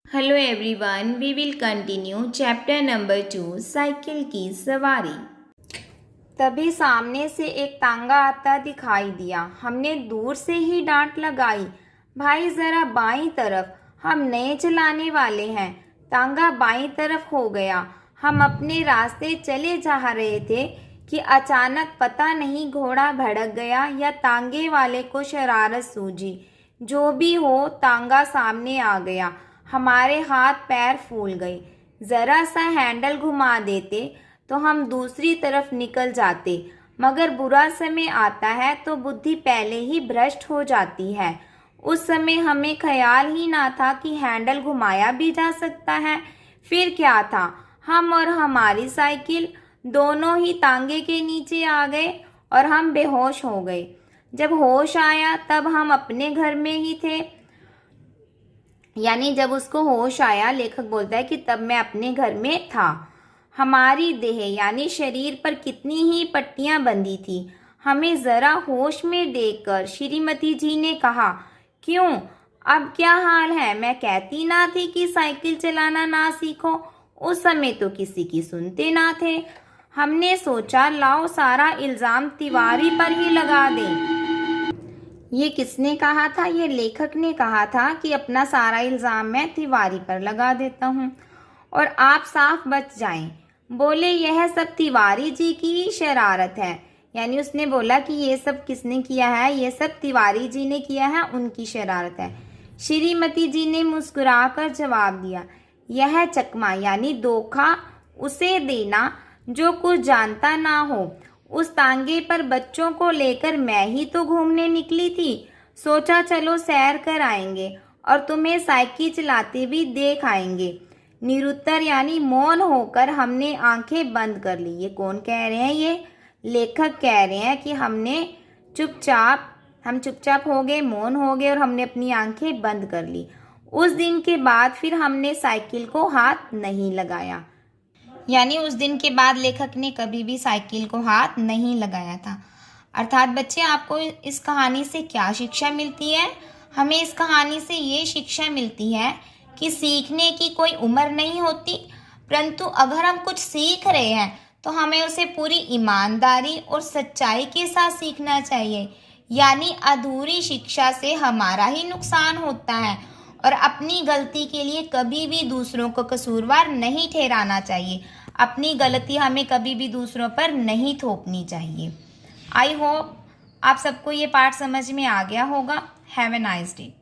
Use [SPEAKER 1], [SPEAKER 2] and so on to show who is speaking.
[SPEAKER 1] Hello everyone, we will continue chapter number 2 cycle की सवारी।
[SPEAKER 2] तभी सामने से एक तांगा आता दिखाई दिया। हमने दूर से ही डांट लगाई, भाई जरा बाईं तरफ, हम नए चलाने वाले हैं। तांगा बाईं तरफ हो गया। हम अपने रास्ते चले जा रहे थे कि अचानक पता नहीं घोड़ा भड़क गया या तांगे वाले को शरारत सूझी। जो भी हो, तांगा सामने आ गया। हमारे हाथ पैर फूल गए। जरा सा हैंडल घुमा देते तो हम दूसरी तरफ निकल जाते, मगर बुरा समय आता है तो बुद्धि पहले ही भ्रष्ट हो जाती है। उस समय हमें ख्याल ही ना था कि हैंडल घुमाया भी जा सकता है। फिर क्या था, हम और हमारी साइकिल दोनों ही तांगे के नीचे आ गए और हम बेहोश हो गए। जब होश आया तब हम अपने घर में ही थे। यानी जब उसको होश आया, लेखक बोलता है कि तब मैं अपने घर में था। हमारी देह यानी शरीर पर कितनी ही पट्टियां बंधी थी। हमें जरा होश में देखकर श्रीमती जी ने कहा, क्यों, अब क्या हाल है? मैं कहती ना थी कि साइकिल चलाना ना सीखो। उस समय तो किसी की सुनते ना थे। हमने सोचा लाओ सारा इल्जाम तिवारी पर ही लगा दें। ये किसने कहा था? ये लेखक ने कहा था कि अपना सारा इल्जाम मैं तिवारी पर लगा देता हूँ और आप साफ बच जाएं। बोले यह सब तिवारी जी की ही शरारत है। यानी उसने बोला कि ये सब किसने किया है? ये सब तिवारी जी ने किया है, उनकी शरारत है। श्रीमती जी ने मुस्कुराकर जवाब दिया, यह चकमा यानी धोखा उसे देना जो कुछ जानता ना हो। उस तांगे पर बच्चों को लेकर मैं ही तो घूमने निकली थी। सोचा चलो सैर कर आएंगे और तुम्हें साइकिल चलाते भी देख आएंगे। निरुत्तर यानी मौन होकर हमने आंखें बंद कर ली। ये कौन कह रहे हैं? ये लेखक कह रहे हैं कि हम चुपचाप हो गए, मौन हो गए और हमने अपनी आंखें बंद कर ली। उस दिन के बाद फिर हमने साइकिल को हाथ नहीं लगाया। यानी उस दिन के बाद लेखक ने कभी भी साइकिल को हाथ नहीं लगाया था। अर्थात बच्चे, आपको इस कहानी से क्या शिक्षा मिलती है? हमें इस कहानी से ये शिक्षा मिलती है कि सीखने की कोई उम्र नहीं होती, परंतु अगर हम कुछ सीख रहे हैं तो हमें उसे पूरी ईमानदारी और सच्चाई के साथ सीखना चाहिए। यानी अधूरी शिक्षा से हमारा ही नुकसान होता है और अपनी गलती के लिए कभी भी दूसरों को कसूरवार नहीं ठहराना चाहिए। अपनी गलती हमें कभी भी दूसरों पर नहीं थोपनी चाहिए। आई होप आप सबको ये पाठ समझ में आ गया होगा। Have a nice day.